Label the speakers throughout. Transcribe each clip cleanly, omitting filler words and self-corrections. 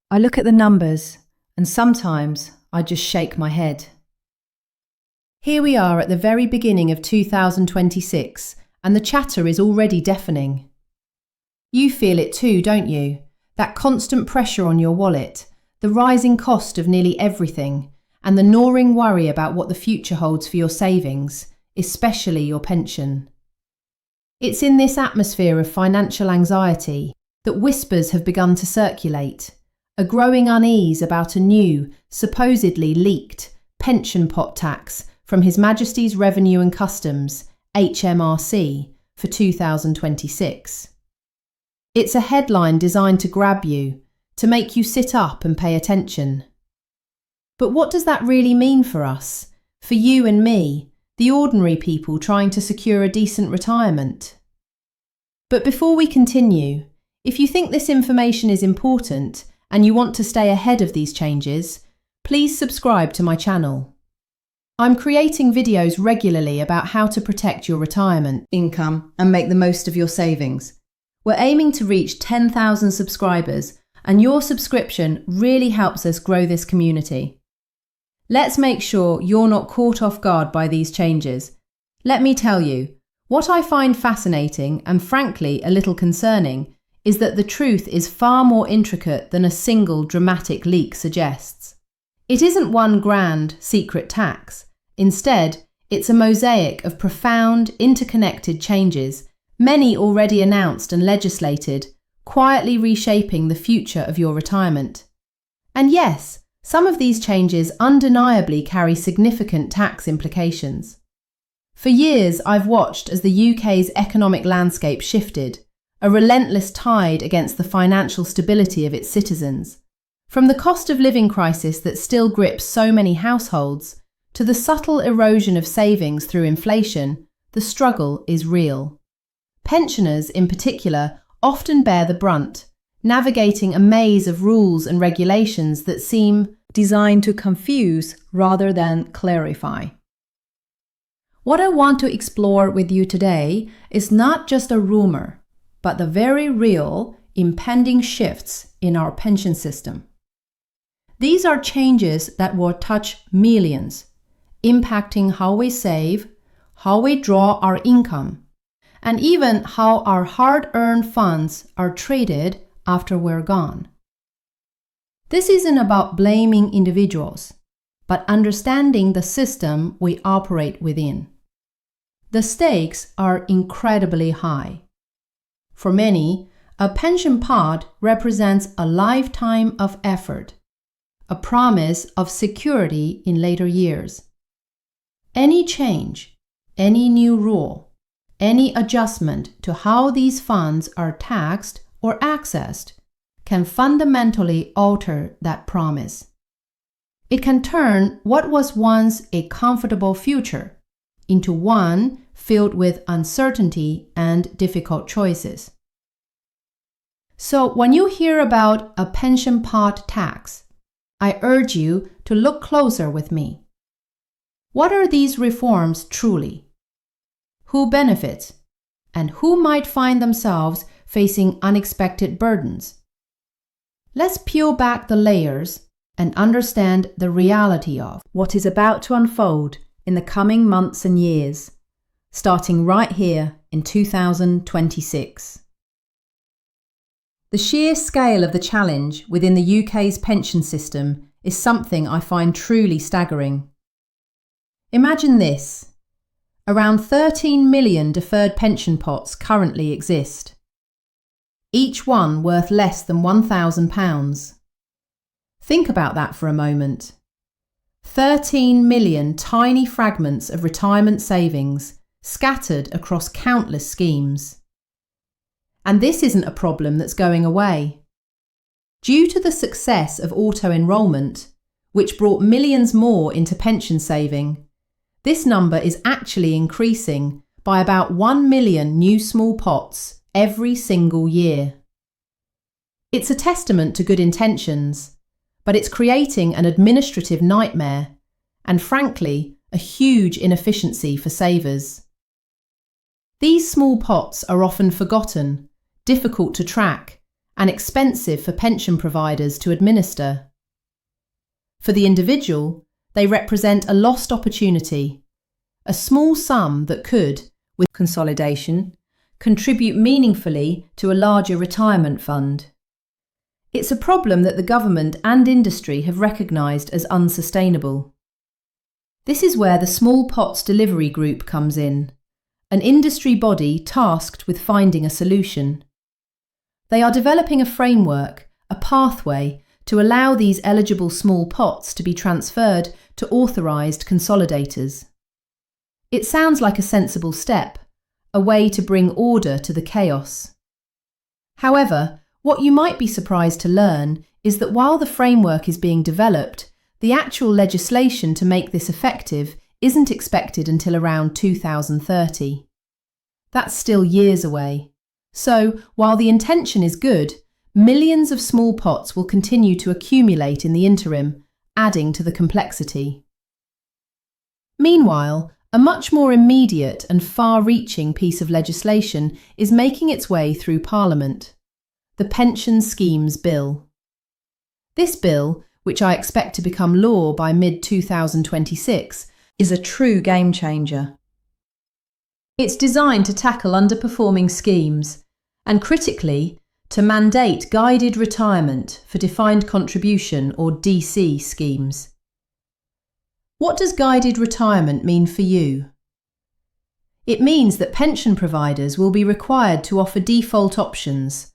Speaker 1: I look at the numbers and sometimes I just shake my head. Here we are at the very beginning of 2026 and the chatter is already deafening. You feel it too, don't you? That constant pressure on your wallet, the rising cost of nearly everything, and the gnawing worry about what the future holds for your savings, especially your pension. It's in this atmosphere of financial anxiety that whispers have begun to circulate, a growing unease about a new, supposedly leaked, pension pot tax from His Majesty's Revenue and Customs, HMRC, for 2026. It's a headline designed to grab you, to make you sit up and pay attention. But what does that really mean for us, for you and me, the ordinary people trying to secure a decent retirement? But before we continue, if you think this information is important and you want to stay ahead of these changes, please subscribe to my channel. I'm creating videos regularly about how to protect your retirement income and make the most of your savings. We're aiming to reach 10,000 subscribers, and your subscription really helps us grow this community. Let's make sure you're not caught off guard by these changes. Let me tell you, what I find fascinating and frankly a little concerning is that the truth is far more intricate than a single dramatic leak suggests. It isn't one grand, secret tax. Instead, it's a mosaic of profound, interconnected changes, many already announced and legislated, quietly reshaping the future of your retirement. And yes, some of these changes undeniably carry significant tax implications. For years, I've watched as the UK's economic landscape shifted, a relentless tide against the financial stability of its citizens. From the cost of living crisis that still grips so many households, to the subtle erosion of savings through inflation, the struggle is real. Pensioners, in particular, often bear the brunt, navigating a maze of rules and regulations that seem designed to confuse rather than clarify. What I want to explore with you today is not just a rumor, but the very real, impending shifts in our pension system. These are changes that will touch millions, impacting how we save, how we draw our income, and even how our hard-earned funds are traded after we're gone. This isn't about blaming individuals, but understanding the system we operate within. The stakes are incredibly high. For many, a pension pot represents a lifetime of effort, a promise of security in later years. Any change, any new rule, any adjustment to how these funds are taxed or accessed can fundamentally alter that promise. It can turn what was once a comfortable future into one filled with uncertainty and difficult choices. So when you hear about a pension pot tax, I urge you to look closer with me. What are these reforms truly? Who benefits? And who might find themselves facing unexpected burdens? Let's peel back the layers and understand the reality of what is about to unfold in the coming months and years, starting right here in 2026. The sheer scale of the challenge within the UK's pension system is something I find truly staggering. Imagine this. Around 13 million deferred pension pots currently exist, each one worth less than £1,000. Think about that for a moment. 13 million tiny fragments of retirement savings scattered across countless schemes. And this isn't a problem that's going away. Due to the success of auto-enrolment, which brought millions more into pension saving, this number is actually increasing by about 1 million new small pots every single year. It's a testament to good intentions, but it's creating an administrative nightmare and, frankly, a huge inefficiency for savers. These small pots are often forgotten, difficult to track, and expensive for pension providers to administer. For the individual, they represent a lost opportunity, a small sum that could, with consolidation, contribute meaningfully to a larger retirement fund. It's a problem that the government and industry have recognised as unsustainable. This is where the Small Pots Delivery Group comes in, an industry body tasked with finding a solution. They are developing a framework, a pathway, to allow these eligible small pots to be transferred to authorised consolidators. It sounds like a sensible step, a way to bring order to the chaos. However, what you might be surprised to learn is that while the framework is being developed, the actual legislation to make this effective isn't expected until around 2030. That's still years away. So, while the intention is good, millions of small pots will continue to accumulate in the interim, adding to the complexity. Meanwhile, a much more immediate and far-reaching piece of legislation is making its way through Parliament: the Pension Schemes Bill. This bill, which I expect to become law by mid-2026, is a true game-changer. It's designed to tackle underperforming schemes and, critically, to mandate guided retirement for defined contribution or DC schemes. What does guided retirement mean for you? It means that pension providers will be required to offer default options,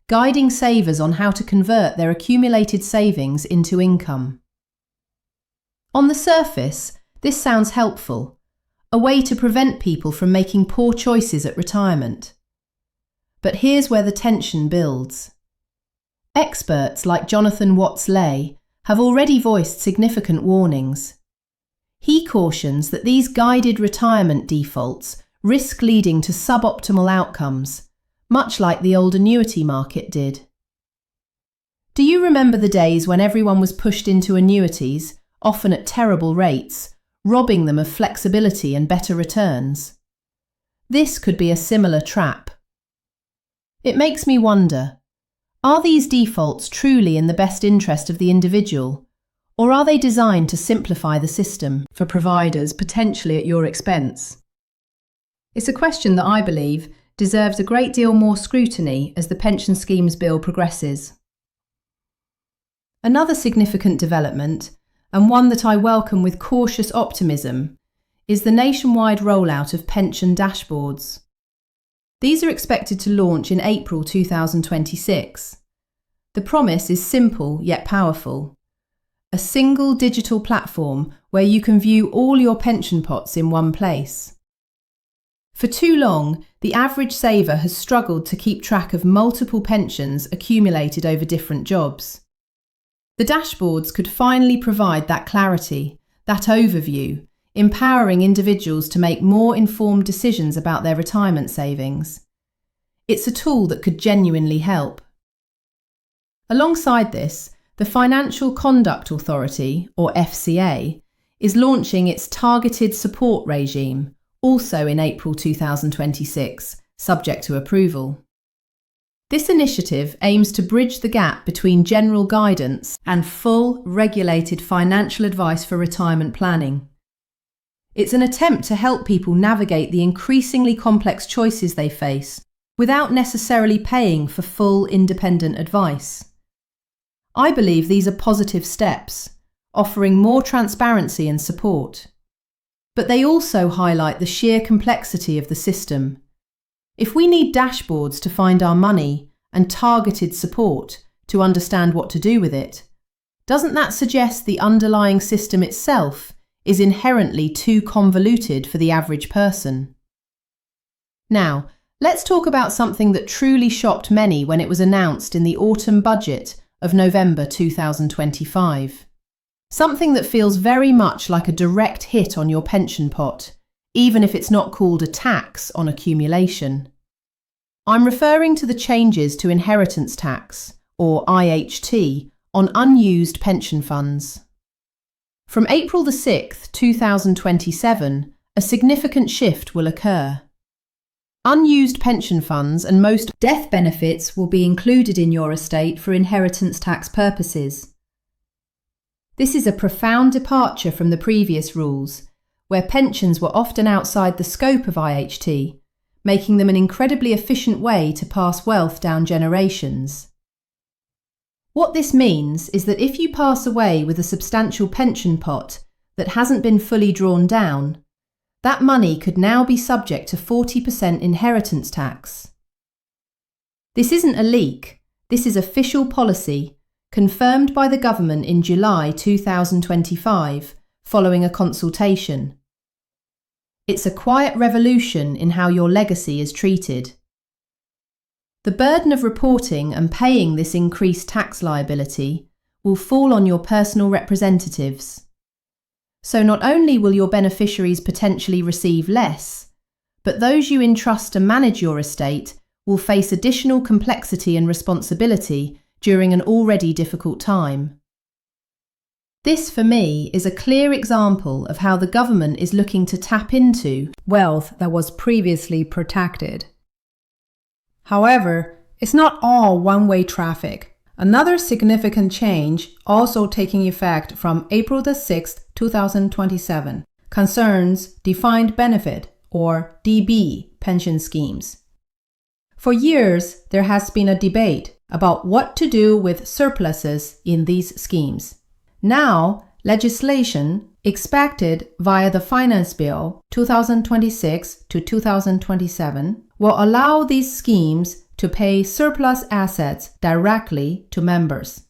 Speaker 1: guiding savers on how to convert their accumulated savings into income. On the surface, this sounds helpful, a way to prevent people from making poor choices at retirement. But here's where the tension builds. Experts like Jonathan Watts-Ley have already voiced significant warnings. He cautions that these guided retirement defaults risk leading to suboptimal outcomes, much like the old annuity market did. Do you remember the days when everyone was pushed into annuities, often at terrible rates, robbing them of flexibility and better returns? This could be a similar trap. It makes me wonder, are these defaults truly in the best interest of the individual, or are they designed to simplify the system for providers potentially at your expense? It's a question that I believe deserves a great deal more scrutiny as the Pension Schemes Bill progresses. Another significant development, and one that I welcome with cautious optimism, is the nationwide rollout of pension dashboards. These are expected to launch in April 2026. The promise is simple yet powerful: a single digital platform where you can view all your pension pots in one place. For too long, the average saver has struggled to keep track of multiple pensions accumulated over different jobs. The dashboards could finally provide that clarity, that overview, empowering individuals to make more informed decisions about their retirement savings. It's a tool that could genuinely help. Alongside this, the Financial Conduct Authority, or FCA, is launching its targeted support regime, also in April 2026, subject to approval. This initiative aims to bridge the gap between general guidance and full, regulated financial advice for retirement planning. It's an attempt to help people navigate the increasingly complex choices they face without necessarily paying for full, independent advice. I believe these are positive steps, offering more transparency and support. But they also highlight the sheer complexity of the system. If we need dashboards to find our money and targeted support to understand what to do with it, doesn't that suggest the underlying system itself is inherently too convoluted for the average person? Now, let's talk about something that truly shocked many when it was announced in the autumn budget of November 2025. Something that feels very much like a direct hit on your pension pot, even if it's not called a tax on accumulation. I'm referring to the changes to inheritance tax, or IHT, on unused pension funds. From April 6, 2027, a significant shift will occur. Unused pension funds and most death benefits will be included in your estate for inheritance tax purposes. This is a profound departure from the previous rules, where pensions were often outside the scope of IHT, making them an incredibly efficient way to pass wealth down generations. What this means is that if you pass away with a substantial pension pot that hasn't been fully drawn down, that money could now be subject to 40% inheritance tax. This isn't a leak, this is official policy, confirmed by the government in July 2025, following a consultation. It's a quiet revolution in how your legacy is treated. The burden of reporting and paying this increased tax liability will fall on your personal representatives. So not only will your beneficiaries potentially receive less, but those you entrust to manage your estate will face additional complexity and responsibility during an already difficult time. This, for me, is a clear example of how the government is looking to tap into wealth that was previously protected. However, it's not all one-way traffic. Another significant change, also taking effect from April 6, 2027, concerns defined benefit, or DB, pension schemes. For years, there has been a debate about what to do with surpluses in these schemes. Now, legislation expected via the Finance Bill 2026 to 2027 will allow these schemes to pay surplus assets directly to members.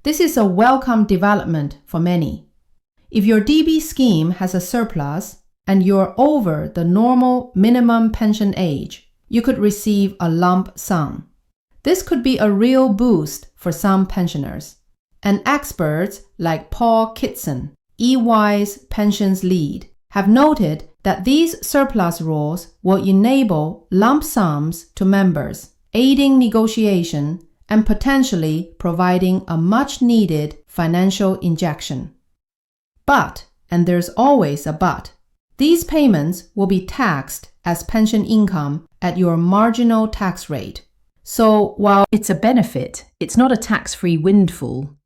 Speaker 1: This is a welcome development for many. If your DB scheme has a surplus and you're over the normal minimum pension age, you could receive a lump sum. This could be a real boost for some pensioners. And experts like Paul Kitson, EY's pensions lead, have noted that these surplus rules will enable lump sums to members, aiding negotiation and potentially providing a much-needed financial injection. But, and there's always a but, these payments will be taxed as pension income at your marginal tax rate. So while it's a benefit, it's not a tax-free windfall.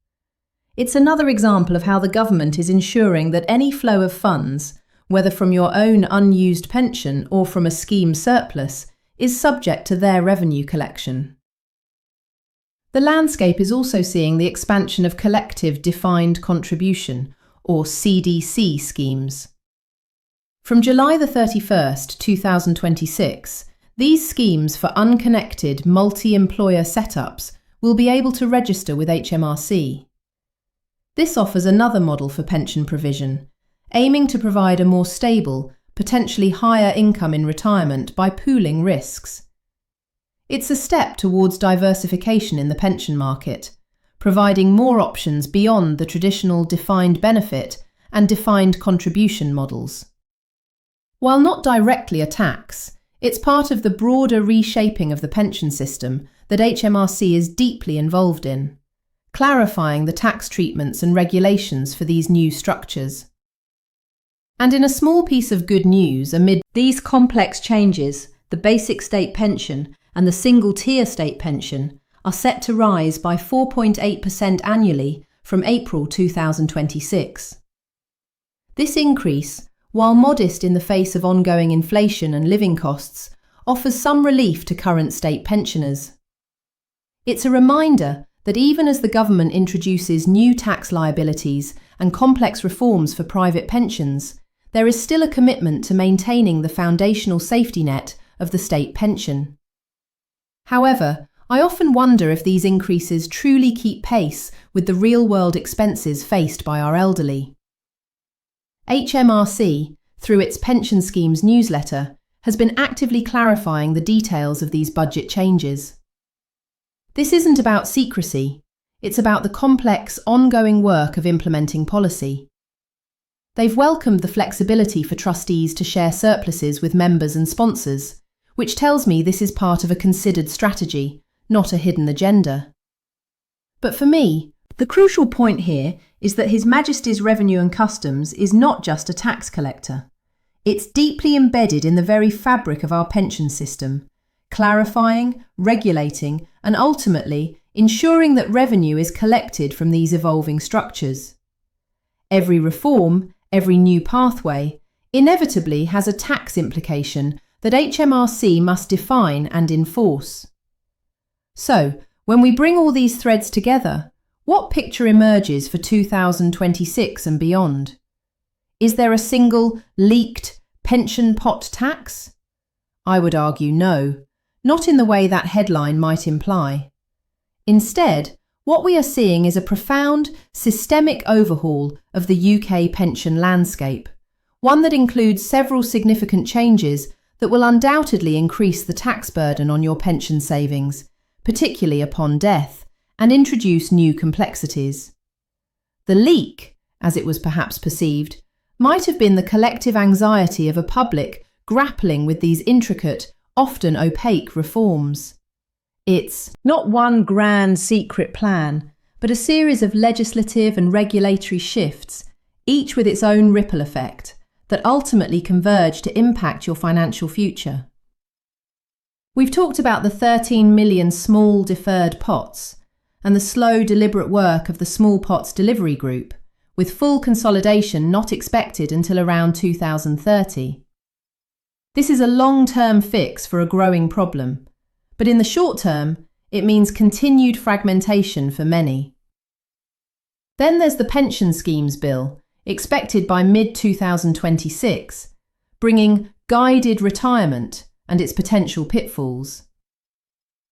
Speaker 1: It's another example of how the government is ensuring that any flow of funds, whether from your own unused pension or from a scheme surplus, is subject to their revenue collection. The landscape is also seeing the expansion of collective defined contribution, or CDC schemes. From July 31st, 2026, these schemes for unconnected multi-employer setups will be able to register with HMRC. This offers another model for pension provision, aiming to provide a more stable, potentially higher income in retirement by pooling risks. It's a step towards diversification in the pension market, providing more options beyond the traditional defined benefit and defined contribution models. While not directly a tax, it's part of the broader reshaping of the pension system that HMRC is deeply involved in, clarifying the tax treatments and regulations for these new structures. And in a small piece of good news, amid these complex changes, the basic state pension and the single-tier state pension are set to rise by 4.8% annually from April 2026. This increase, while modest in the face of ongoing inflation and living costs, offers some relief to current state pensioners. It's a reminder that even as the government introduces new tax liabilities and complex reforms for private pensions, there is still a commitment to maintaining the foundational safety net of the state pension. However, I often wonder if these increases truly keep pace with the real-world expenses faced by our elderly. HMRC, through its pension schemes newsletter, has been actively clarifying the details of these budget changes. This isn't about secrecy, it's about the complex, ongoing work of implementing policy. They've welcomed the flexibility for trustees to share surpluses with members and sponsors, which tells me this is part of a considered strategy, not a hidden agenda. But for me, the crucial point here is that His Majesty's Revenue and Customs is not just a tax collector. It's deeply embedded in the very fabric of our pension system, clarifying, regulating, and ultimately ensuring that revenue is collected from these evolving structures. Every reform, every new pathway, inevitably has a tax implication that HMRC must define and enforce. So, when we bring all these threads together, what picture emerges for 2026 and beyond? Is there a single, leaked pension pot tax? I would argue no, not in the way that headline might imply. Instead, what we are seeing is a profound, systemic overhaul of the UK pension landscape, one that includes several significant changes that will undoubtedly increase the tax burden on your pension savings, particularly upon death, and introduce new complexities. The leak, as it was perhaps perceived, might have been the collective anxiety of a public grappling with these intricate, often opaque reforms. It's not one grand secret plan, but a series of legislative and regulatory shifts, each with its own ripple effect, that ultimately converge to impact your financial future. We've talked about the 13 million small deferred pots and the slow, deliberate work of the Small Pots Delivery Group, with full consolidation not expected until around 2030. This is a long-term fix for a growing problem, but in the short term, it means continued fragmentation for many. Then there's the Pension Schemes Bill, expected by mid-2026, bringing guided retirement and its potential pitfalls.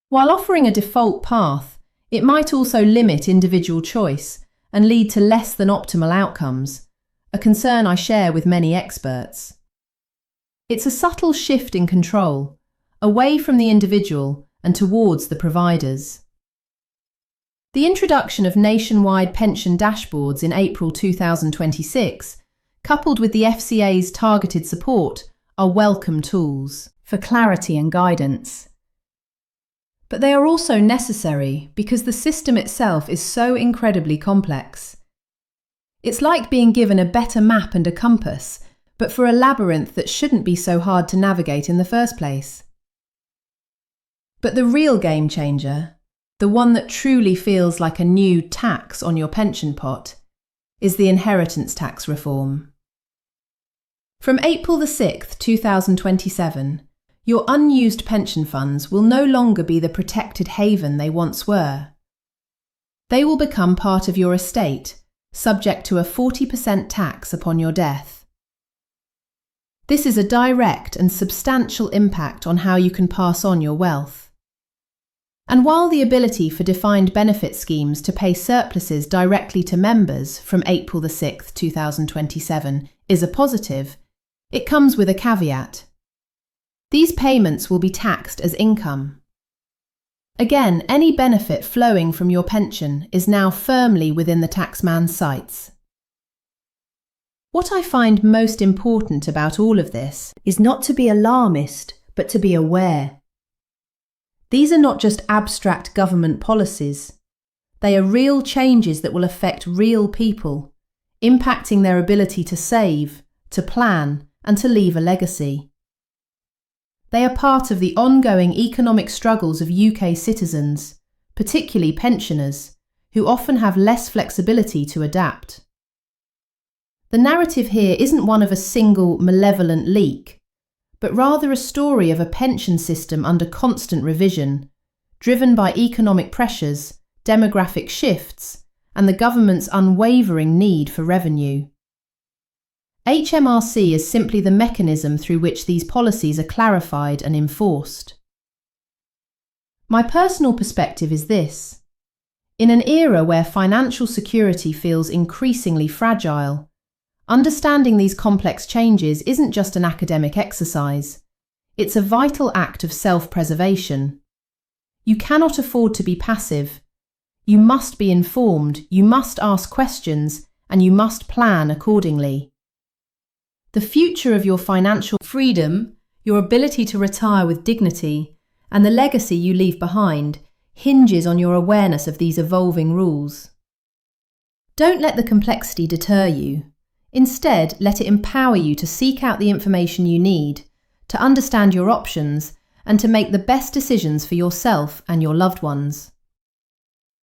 Speaker 1: While offering a default path, it might also limit individual choice and lead to less than optimal outcomes, a concern I share with many experts. It's a subtle shift in control, away from the individual and towards the providers. The introduction of nationwide pension dashboards in April 2026, coupled with the FCA's targeted support, are welcome tools for clarity and guidance. But they are also necessary because the system itself is so incredibly complex. It's like being given a better map and a compass, but for a labyrinth that shouldn't be so hard to navigate in the first place. But the real game changer, the one that truly feels like a new tax on your pension pot, is the inheritance tax reform. From April the 6th, 2027, your unused pension funds will no longer be the protected haven they once were. They will become part of your estate, subject to a 40% tax upon your death. This is a direct and substantial impact on how you can pass on your wealth. And while the ability for defined benefit schemes to pay surpluses directly to members from April the 6th, 2027 is a positive, it comes with a caveat. These payments will be taxed as income. Again, any benefit flowing from your pension is now firmly within the taxman's sights. What I find most important about all of this is not to be alarmist, but to be aware. These are not just abstract government policies. They are real changes that will affect real people, impacting their ability to save, to plan, and to leave a legacy. They are part of the ongoing economic struggles of UK citizens, particularly pensioners, who often have less flexibility to adapt. The narrative here isn't one of a single malevolent leak, but rather a story of a pension system under constant revision, driven by economic pressures, demographic shifts, and the government's unwavering need for revenue. HMRC is simply the mechanism through which these policies are clarified and enforced. My personal perspective is this. In an era where financial security feels increasingly fragile, understanding these complex changes isn't just an academic exercise. It's a vital act of self-preservation. You cannot afford to be passive. You must be informed, you must ask questions, and you must plan accordingly. The future of your financial freedom, your ability to retire with dignity, and the legacy you leave behind hinges on your awareness of these evolving rules. Don't let the complexity deter you. Instead, let it empower you to seek out the information you need, to understand your options, and to make the best decisions for yourself and your loved ones.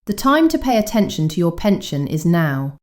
Speaker 1: The time to pay attention to your pension is now.